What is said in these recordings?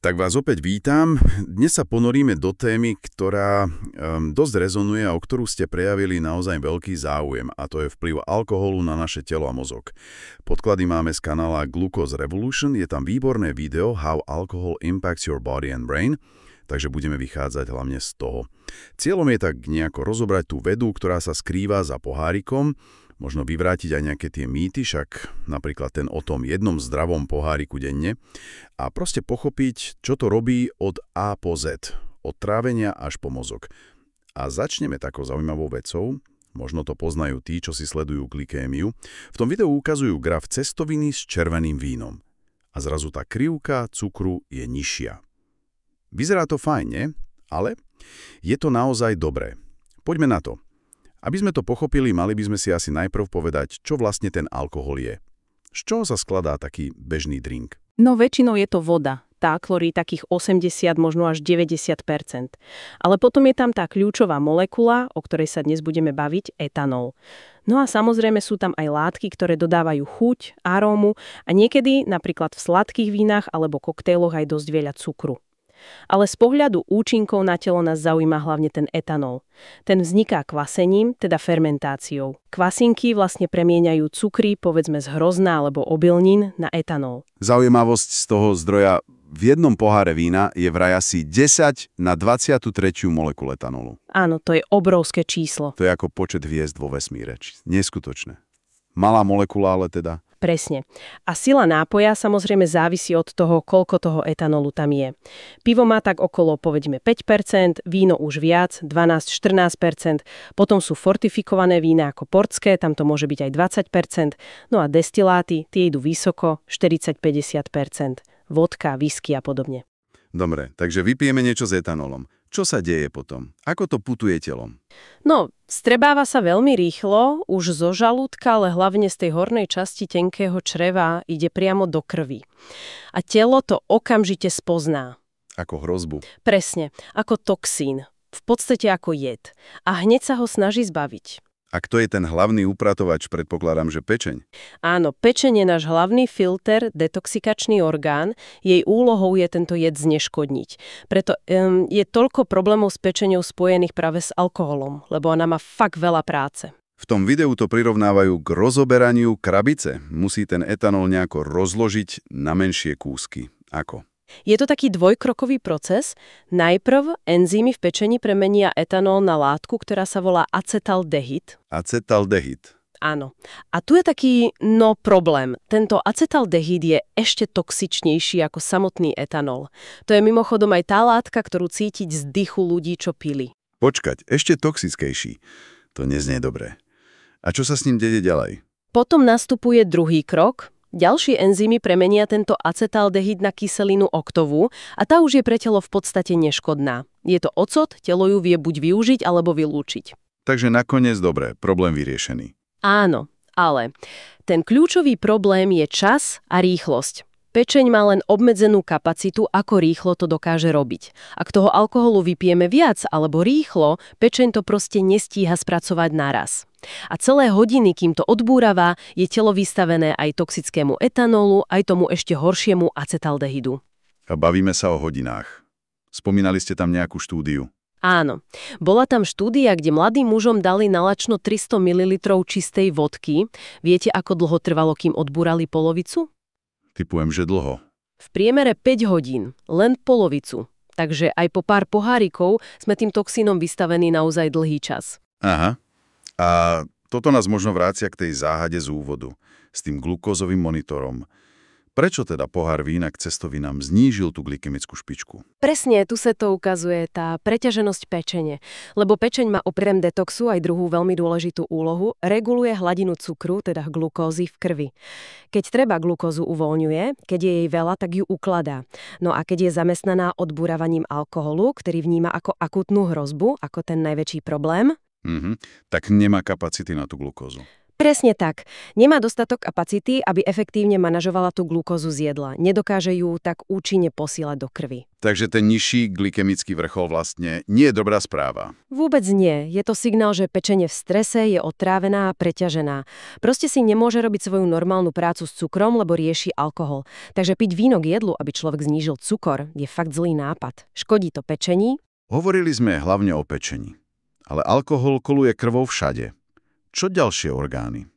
Tak vás opäť vítam. Dnes sa ponoríme do témy, ktorá dosť rezonuje a o ktorú ste prejavili naozaj veľký záujem, a to je vplyv alkoholu na naše telo a mozog. Podklady máme z kanála Glucose Revolution, je tam výborné video How Alcohol Impacts Your Body and Brain, takže budeme vychádzať hlavne z toho. Cieľom je tak nejako rozobrať tú vedu, ktorá sa skrýva za pohárikom, možno vyvrátiť aj nejaké tie mýty, však napríklad ten o tom jednom zdravom poháriku denne, a proste pochopiť, čo to robí od A po Z, od trávenia až po mozog. A začneme takou zaujímavou vecou, možno to poznajú tí, čo si sledujú glykémiu. V tom videu ukazujú graf cestoviny s červeným vínom. A zrazu tá krivka cukru je nižšia. Vyzerá to fajn, nie? Ale je to naozaj dobré. Poďme na to. Aby sme to pochopili, mali by sme si asi najprv povedať, čo vlastne ten alkohol je. Z čoho sa skladá taký bežný drink? No väčšinou je to voda. Tá tvorí takých 80, možno až 90%. Ale potom je tam tá kľúčová molekula, o ktorej sa dnes budeme baviť, etanol. No a samozrejme sú tam aj látky, ktoré dodávajú chuť, arómu a niekedy, napríklad v sladkých vínach alebo koktejloch, aj dosť veľa cukru. Ale z pohľadu účinkov na telo nás zaujíma hlavne ten etanol. Ten vzniká kvasením, teda fermentáciou. Kvasinky vlastne premieňajú cukry, povedzme z hrozna alebo obilnín, na etanol. Zaujímavosť z toho zdroja: v jednom poháre vína je vraj asi 10 na 23. molekul etanolu. Áno, to je obrovské číslo. To je ako počet hviezd vo vesmíre. Neskutočné. Malá molekula, ale teda. Presne. A sila nápoja samozrejme závisí od toho, koľko toho etanolu tam je. Pivo má tak okolo, povedzme, 5%, víno už viac, 12-14%, potom sú fortifikované vína ako portské, tam to môže byť aj 20%, no a destiláty, tie idú vysoko, 40-50%, vodka, whisky a podobne. Dobre, takže vypijeme niečo s etanolom. Čo sa deje potom? Ako to putuje telom? No, strebáva sa veľmi rýchlo, už zo žalúdka, ale hlavne z tej hornej časti tenkého čreva ide priamo do krvi. A telo to okamžite spozná. Ako hrozbu. Presne, ako toxín, v podstate ako jed. A hneď sa ho snaží zbaviť. A kto je ten hlavný upratovač? Predpokladám, že pečeň. Áno, pečeň je náš hlavný filter, detoxikačný orgán. Jej úlohou je tento jed zneškodniť. Preto je toľko problémov s pečeňou spojených práve s alkoholom, lebo ona má fakt veľa práce. V tom videu to prirovnávajú k rozoberaniu krabice. Musí ten etanol nejako rozložiť na menšie kúsky. Ako? Je to taký dvojkrokový proces. Najprv enzymy v pečení premenia etanol na látku, ktorá sa volá acetaldehyd. Acetaldehyd. Áno. A tu je taký, problém. Tento acetaldehyd je ešte toxičnejší ako samotný etanol. To je mimochodom aj tá látka, ktorú cítiť z dychu ľudí, čo pili. Počkať, ešte toxickejší. To neznie dobre. A čo sa s ním deje ďalej? Potom nastupuje druhý krok. Ďalšie enzymy premenia tento acetaldehyd na kyselinu oktovú a tá už je pre telo v podstate neškodná. Je to ocot, telo ju vie buď využiť alebo vylúčiť. Takže nakoniec dobre, problém vyriešený. Áno, ale ten kľúčový problém je čas a rýchlosť. Pečeň má len obmedzenú kapacitu, ako rýchlo to dokáže robiť. Ak toho alkoholu vypijeme viac alebo rýchlo, pečeň to proste nestíha spracovať naraz. A celé hodiny, kým to odbúrava, je telo vystavené aj toxickému etanolu, aj tomu ešte horšiemu acetaldehydu. A bavíme sa o hodinách. Spomínali ste tam nejakú štúdiu? Áno. Bola tam štúdia, kde mladým mužom dali na lačno 300 ml čistej vodky. Viete, ako dlho trvalo, kým odbúrali polovicu? Typujem, že dlho. V priemere 5 hodín, len polovicu. Takže aj po pár pohárikov sme tým toxínom vystavení naozaj dlhý čas. Aha. A toto nás možno vrácia k tej záhade z úvodu, s tým glukózovým monitorom. Prečo teda pohár vína k cestovinám znížil tú glykemickú špičku? Presne, tu sa to ukazuje, tá preťaženosť pečene. Lebo pečeň má okrem detoxu aj druhú veľmi dôležitú úlohu, reguluje hladinu cukru, teda glukózy v krvi. Keď treba, glukózu uvoľňuje, keď je jej veľa, tak ju ukladá. No a keď je zamestnaná odburávaním alkoholu, ktorý vníma ako akútnu hrozbu, ako ten najväčší problém, tak nemá kapacity na tú glukózu. Presne tak. Nemá dostatok kapacity, aby efektívne manažovala tú glukózu z jedla. Nedokáže ju tak účinne posielať do krvi. Takže ten nižší glykemický vrchol vlastne nie je dobrá správa. Vôbec nie. Je to signál, že pečenie v strese je otrávená a preťažená. Proste si nemôže robiť svoju normálnu prácu s cukrom, lebo rieši alkohol. Takže piť víno k jedlu, aby človek znížil cukor, je fakt zlý nápad. Škodí to pečení. Hovorili sme hlavne o pečení. Ale alkohol koluje krvou všade. Čo ďalšie orgány?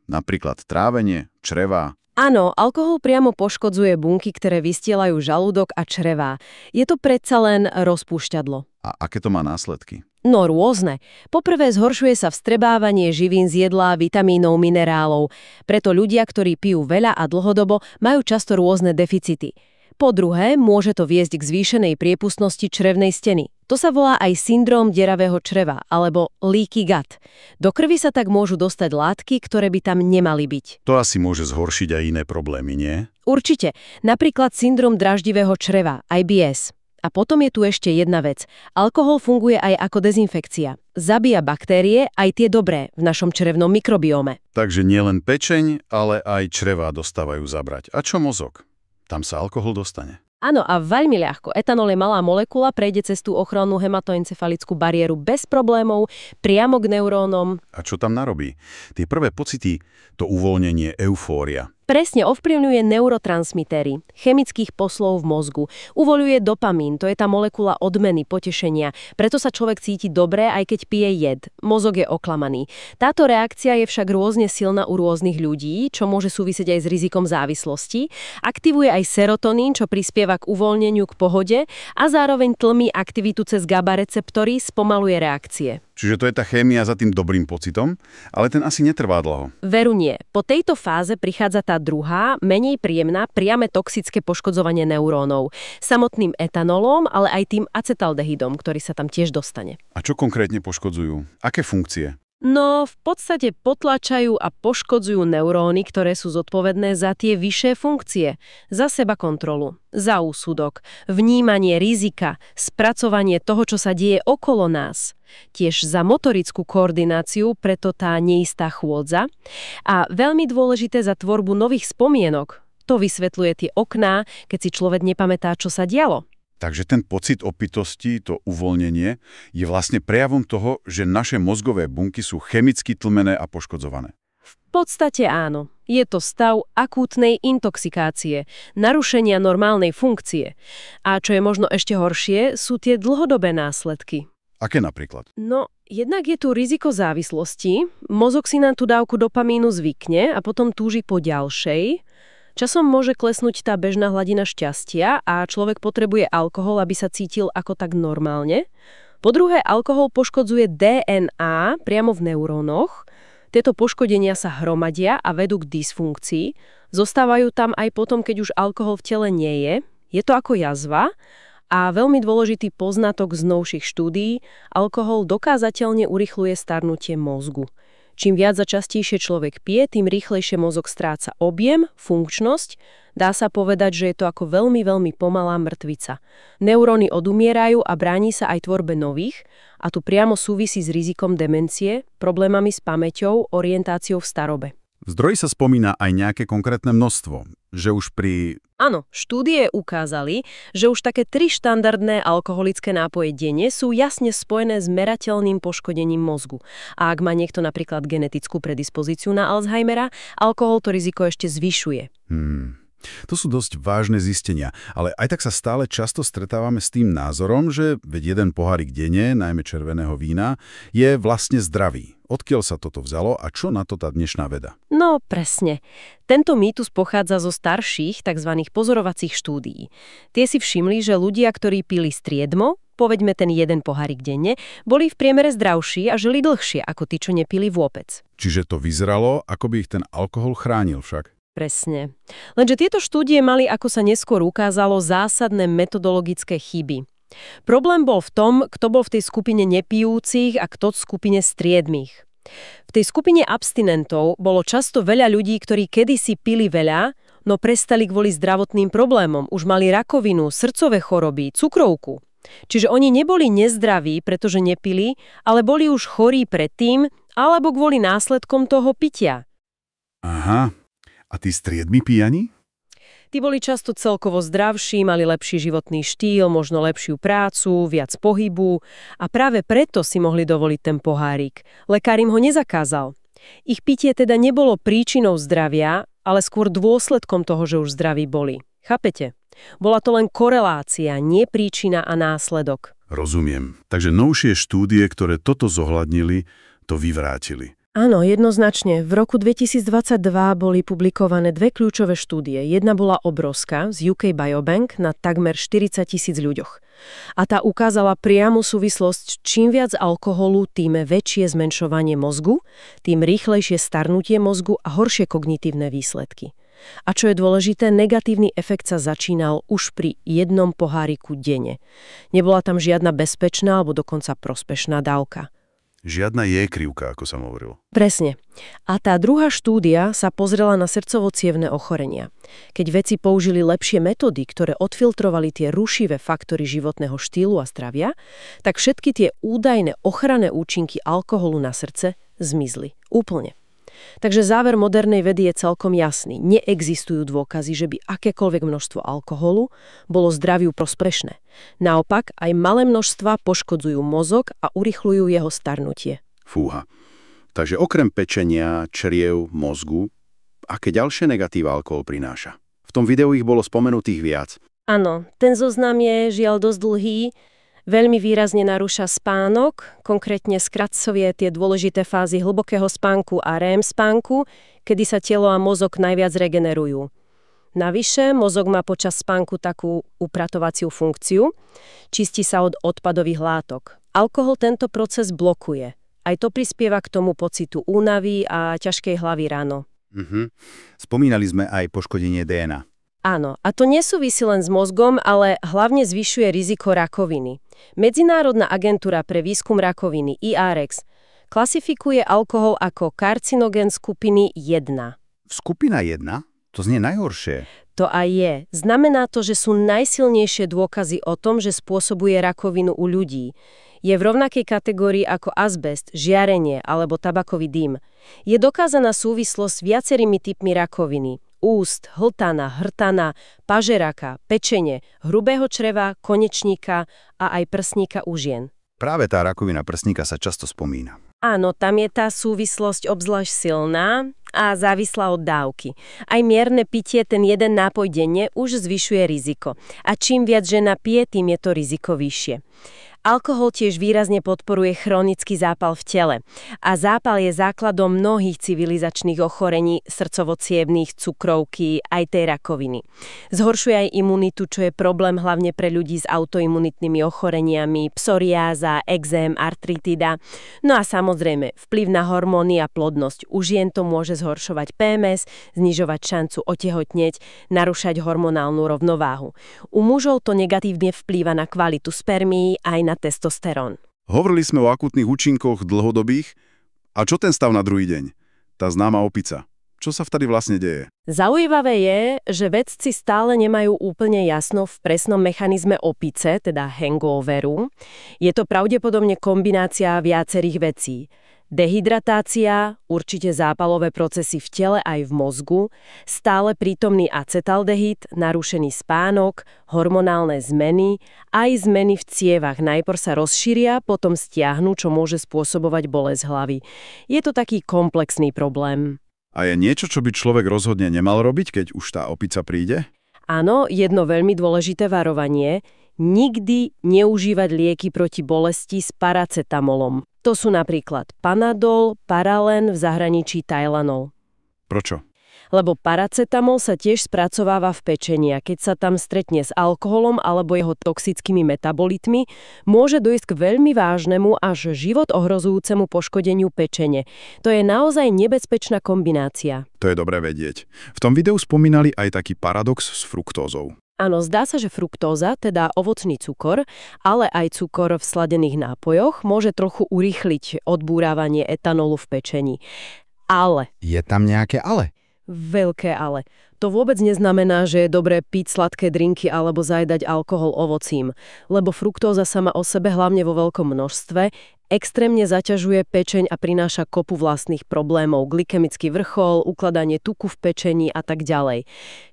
Napríklad trávenie, črevá. Áno, alkohol priamo poškodzuje bunky, ktoré vystielajú žalúdok a črevá. Je to predsa len rozpúšťadlo. A aké to má následky? No rôzne. Poprvé zhoršuje sa vstrebávanie živín z jedla, vitamínov, minerálov. Preto ľudia, ktorí pijú veľa a dlhodobo, majú často rôzne deficity. Po druhé, môže to viesť k zvýšenej priepustnosti črevnej steny. To sa volá aj syndróm deravého čreva, alebo leaky gut. Do krvi sa tak môžu dostať látky, ktoré by tam nemali byť. To asi môže zhoršiť aj iné problémy, nie? Určite. Napríklad syndrom dráždivého čreva, IBS. A potom je tu ešte jedna vec. Alkohol funguje aj ako dezinfekcia. Zabíja baktérie, aj tie dobré, v našom črevnom mikrobióme. Takže nielen pečeň, ale aj črevá dostávajú zabrať. A čo mozog? Tam sa alkohol dostane. Áno, a veľmi ľahko. Etanol je malá molekula, prejde cez tú ochrannú hematoencefalickú bariéru bez problémov, priamo k neurónom. A čo tam narobí? Tie prvé pocity, to uvoľnenie, eufória. Presne ovplyvňuje neurotransmitery, chemických poslov v mozgu. Uvoľuje dopamín, to je tá molekula odmeny, potešenia. Preto sa človek cíti dobre, aj keď pije jed. Mozog je oklamaný. Táto reakcia je však rôzne silná u rôznych ľudí, čo môže súvisieť aj s rizikom závislosti. Aktivuje aj serotonín, čo prispieva k uvoľneniu, k pohode a zároveň tlmí aktivitu cez GABA receptory, spomaluje reakcie. Čiže to je tá chémia za tým dobrým pocitom, ale ten asi netrvá dlho. Veru nie. Po tejto fáze prichádza tá druhá, menej príjemná, priame toxické poškodzovanie neurónov. Samotným etanolom, ale aj tým acetaldehydom, ktorý sa tam tiež dostane. A čo konkrétne poškodzujú? Aké funkcie? No, v podstate potlačajú a poškodzujú neuróny, ktoré sú zodpovedné za tie vyššie funkcie. Za seba kontrolu, za úsudok, vnímanie rizika, spracovanie toho, čo sa deje okolo nás. Tiež za motorickú koordináciu, preto tá neistá chôdza. A veľmi dôležité za tvorbu nových spomienok. To vysvetľuje tie okná, keď si človek nepamätá, čo sa dialo. Takže ten pocit opitosti, to uvoľnenie, je vlastne prejavom toho, že naše mozgové bunky sú chemicky tlmené a poškodzované. V podstate áno. Je to stav akútnej intoxikácie, narušenia normálnej funkcie. A čo je možno ešte horšie, sú tie dlhodobé následky. Aké napríklad? No, jednak je tu riziko závislosti. Mozog si na tú dávku dopamínu zvykne a potom túži po ďalšej. Časom môže klesnúť tá bežná hladina šťastia a človek potrebuje alkohol, aby sa cítil ako tak normálne. Po druhé, alkohol poškodzuje DNA priamo v neurónoch. Tieto poškodenia sa hromadia a vedú k dysfunkcii. Zostávajú tam aj potom, keď už alkohol v tele nie je. Je to ako jazva. A veľmi dôležitý poznatok z novších štúdií, alkohol dokázateľne urychľuje starnutie mozgu. Čím viac a častejšie človek pije, tým rýchlejšie mozog stráca objem, funkčnosť. Dá sa povedať, že je to ako veľmi, veľmi pomalá mŕtvica. Neuróny odumierajú a bráni sa aj tvorbe nových a tu priamo súvisí s rizikom demencie, problémami s pamäťou, orientáciou v starobe. V zdroji sa spomína aj nejaké konkrétne množstvo, že už pri... Áno, štúdie ukázali, že už také 3 štandardné alkoholické nápoje denne sú jasne spojené s merateľným poškodením mozgu. A ak má niekto napríklad genetickú predispozíciu na Alzheimera, alkohol to riziko ešte zvyšuje. To sú dosť vážne zistenia, ale aj tak sa stále často stretávame s tým názorom, že veď jeden pohárik denne, najmä červeného vína, je vlastne zdravý. Odkiaľ sa toto vzalo a čo na to tá dnešná veda? No, presne. Tento mýtus pochádza zo starších, tzv. Pozorovacích štúdií. Tie si všimli, že ľudia, ktorí pili striedmo, povedme ten jeden pohárik denne, boli v priemere zdravší a žili dlhšie ako tí, čo nepili vôbec. Čiže to vyzeralo, ako by ich ten alkohol chránil však. Presne. Lenže tieto štúdie mali, ako sa neskôr ukázalo, zásadné metodologické chyby. Problém bol v tom, kto bol v tej skupine nepijúcich a kto v skupine striedmých. V tej skupine abstinentov bolo často veľa ľudí, ktorí kedysi pili veľa, no prestali kvôli zdravotným problémom, už mali rakovinu, srdcové choroby, cukrovku. Čiže oni neboli nezdraví, pretože nepili, ale boli už chorí predtým, alebo kvôli následkom toho pitia. Aha. A tí striedmi pijani? Tí boli často celkovo zdravší, mali lepší životný štýl, možno lepšiu prácu, viac pohybu a práve preto si mohli dovoliť ten pohárik. Lekár im ho nezakázal. Ich pitie teda nebolo príčinou zdravia, ale skôr dôsledkom toho, že už zdraví boli. Chápete? Bola to len korelácia, nie príčina a následok. Rozumiem. Takže novšie štúdie, ktoré toto zohľadnili, to vyvrátili. Áno, jednoznačne. V roku 2022 boli publikované dve kľúčové štúdie. Jedna bola obrovská z UK Biobank na takmer 40 000 ľuďoch. A tá ukázala priamu súvislosť, čím viac alkoholu, tým väčšie zmenšovanie mozgu, tým rýchlejšie starnutie mozgu a horšie kognitívne výsledky. A čo je dôležité, negatívny efekt sa začínal už pri jednom poháriku denne. Nebola tam žiadna bezpečná alebo dokonca prospešná dávka. Žiadna krivka, ako som hovoril. Presne. A tá druhá štúdia sa pozrela na srdcovo-cievne ochorenia. Keď vedci použili lepšie metódy, ktoré odfiltrovali tie rušivé faktory životného štýlu a zdravia, tak všetky tie údajné ochranné účinky alkoholu na srdce zmizli. Úplne. Takže záver modernej vedy je celkom jasný. Neexistujú dôkazy, že by akékoľvek množstvo alkoholu bolo zdraviu prospešné. Naopak, aj malé množstva poškodzujú mozog a urychľujú jeho starnutie. Fúha. Takže okrem pečenia, čriev, mozgu, aké ďalšie negatíva alkohol prináša? V tom videu ich bolo spomenutých viac. Áno, ten zoznam je žiaľ dosť dlhý. Veľmi výrazne narúša spánok, konkrétne skracovie tie dôležité fázy hlbokého spánku a REM spánku, kedy sa telo a mozog najviac regenerujú. Navyše, mozog má počas spánku takú upratovaciu funkciu, čistí sa od odpadových látok. Alkohol tento proces blokuje. Aj to prispieva k tomu pocitu únavy a ťažkej hlavy ráno. Spomínali sme aj poškodenie DNA. Áno, a to nesúvisí len s mozgom, ale hlavne zvyšuje riziko rakoviny. Medzinárodná agentúra pre výskum rakoviny IARC klasifikuje alkohol ako karcinogén skupiny 1. Skupina 1? To znie najhoršie. To aj je. Znamená to, že sú najsilnejšie dôkazy o tom, že spôsobuje rakovinu u ľudí. Je v rovnakej kategórii ako azbest, žiarenie alebo tabakový dym. Je dokázaná súvislosť s viacerými typmi rakoviny. Úst, hltana, hrtana, pažeraka, pečene, hrubého čreva, konečníka a aj prsníka u žien. Práve tá rakovina prsníka sa často spomína. Áno, tam je tá súvislosť obzvlášť silná a závislá od dávky. Aj mierne pitie, ten jeden nápoj denne, už zvyšuje riziko. A čím viac žena pije, tým je to riziko vyššie. Alkohol tiež výrazne podporuje chronický zápal v tele. A zápal je základom mnohých civilizačných ochorení, srdcovo-cievnych, cukrovky, aj tej rakoviny. Zhoršuje aj imunitu, čo je problém hlavne pre ľudí s autoimunitnými ochoreniami, psoriáza, exém, artritida. No a samozrejme, vplyv na hormóny a plodnosť. U žien to môže zhoršovať PMS, znižovať šancu otehotneť, narušať hormonálnu rovnováhu. U mužov to negatívne vplýva na kvalitu spermií aj na testosterón. Hovorili sme o akútnych účinkoch dlhodobých. A čo ten stav na druhý deň? Tá známa opica. Čo sa vtedy vlastne deje? Zaujímavé je, že vedci stále nemajú úplne jasno v presnom mechanizme opice, teda hangoveru. Je to pravdepodobne kombinácia viacerých vecí. Dehydratácia, určite zápalové procesy v tele aj v mozgu, stále prítomný acetaldehyd, narušený spánok, hormonálne zmeny, aj zmeny v cievach. Najprv sa rozšíria, potom stiahnu, čo môže spôsobovať bolesť hlavy. Je to taký komplexný problém. A je niečo, čo by človek rozhodne nemal robiť, keď už tá opica príde? Áno, jedno veľmi dôležité varovanie. Nikdy neužívať lieky proti bolesti s paracetamolom. To sú napríklad Panadol, Paralen, v zahraničí Tylenol. Prečo? Lebo paracetamol sa tiež spracováva v pečení a keď sa tam stretne s alkoholom alebo jeho toxickými metabolitmi, môže dojsť k veľmi vážnemu až život ohrozujúcemu poškodeniu pečene. To je naozaj nebezpečná kombinácia. To je dobre vedieť. V tom videu spomínali aj taký paradox s fruktózou. Áno, zdá sa, že fruktóza, teda ovocný cukor, ale aj cukor v sladených nápojoch, môže trochu urýchliť odbúravanie etanolu v pečení. Ale... Je tam nejaké ale? Veľké ale. To vôbec neznamená, že je dobré piť sladké drinky alebo zajedať alkohol ovocím, lebo fruktóza sama o sebe, hlavne vo veľkom množstve, Extrémne zaťažuje pečeň a prináša kopu vlastných problémov, glykemický vrchol, ukladanie tuku v pečení a tak ďalej.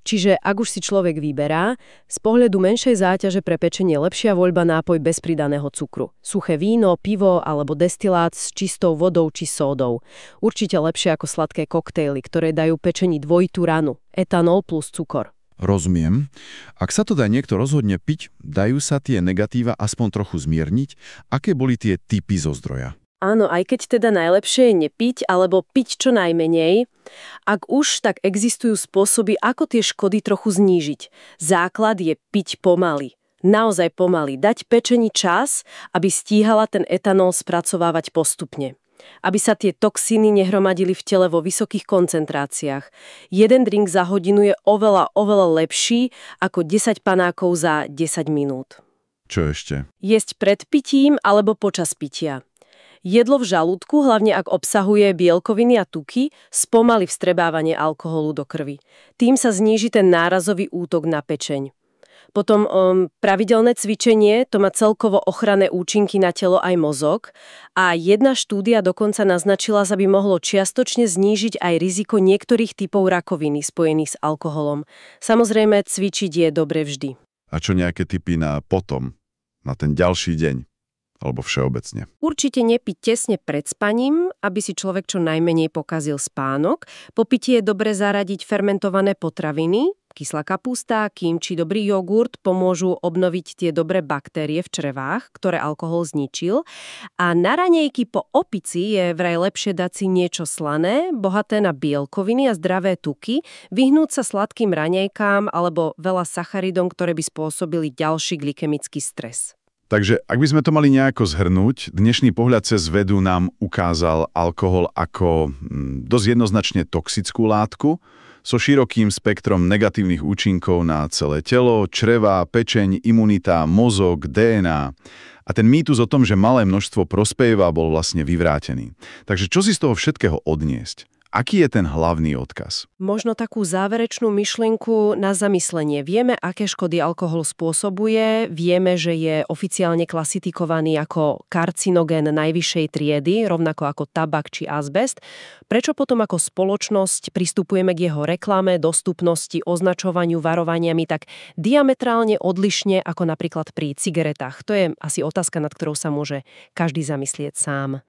Čiže ak už si človek vyberá, z pohľadu menšej záťaže pre pečenie je lepšia voľba nápoj bez pridaného cukru. Suché víno, pivo alebo destilát s čistou vodou či sódou. Určite lepšie ako sladké koktejly, ktoré dajú pečení dvojitú ranu. Etanol plus cukor. Rozumiem. Ak sa to dá niekto rozhodne piť, dajú sa tie negatíva aspoň trochu zmierniť? Aké boli tie typy zo zdroja? Áno, aj keď teda najlepšie je nepiť alebo piť čo najmenej, ak už, tak existujú spôsoby, ako tie škody trochu znížiť. Základ je piť pomaly. Naozaj pomaly. Dať pečení čas, aby stíhala ten etanol spracovávať postupne. Aby sa tie toxíny nehromadili v tele vo vysokých koncentráciách. Jeden drink za hodinu je oveľa lepší ako 10 panákov za 10 minút. Čo ešte? Jesť pred pitím alebo počas pitia. Jedlo v žalúdku, hlavne ak obsahuje bielkoviny a tuky, spomalí vstrebávanie alkoholu do krvi. Tým sa zníži ten nárazový útok na pečeň. Potom pravidelné cvičenie, to má celkovo ochranné účinky na telo aj mozog a jedna štúdia dokonca naznačila, že by mohlo čiastočne znížiť aj riziko niektorých typov rakoviny spojených s alkoholom. Samozrejme, cvičiť je dobre vždy. A čo nejaké tipy na potom, na ten ďalší deň? Alebo všeobecne? Určite nepiť tesne pred spaním, aby si človek čo najmenej pokazil spánok. Po pití je dobre zaradiť fermentované potraviny, kyslá kapusta, kým či dobrý jogurt pomôžu obnoviť tie dobré baktérie v črevách, ktoré alkohol zničil. A na raňajky po opici je vraj lepšie dať si niečo slané, bohaté na bielkoviny a zdravé tuky, vyhnúť sa sladkým raňajkám alebo veľa sacharidom, ktoré by spôsobili ďalší glykemický stres. Takže ak by sme to mali nejako zhrnúť, dnešný pohľad cez vedu nám ukázal alkohol ako dosť jednoznačne toxickú látku, so širokým spektrom negatívnych účinkov na celé telo, čreva, pečeň, imunita, mozog, DNA. A ten mýtus o tom, že malé množstvo prospieva, bol vlastne vyvrátený. Takže čo si z toho všetkého odniesť? Aký je ten hlavný odkaz? Možno takú záverečnú myšlienku na zamyslenie. Vieme, aké škody alkohol spôsobuje, vieme, že je oficiálne klasifikovaný ako karcinogén najvyššej triedy, rovnako ako tabak či azbest. Prečo potom ako spoločnosť pristupujeme k jeho reklame, dostupnosti, označovaniu, varovaniami tak diametrálne odlišne ako napríklad pri cigaretách? To je asi otázka, nad ktorou sa môže každý zamyslieť sám.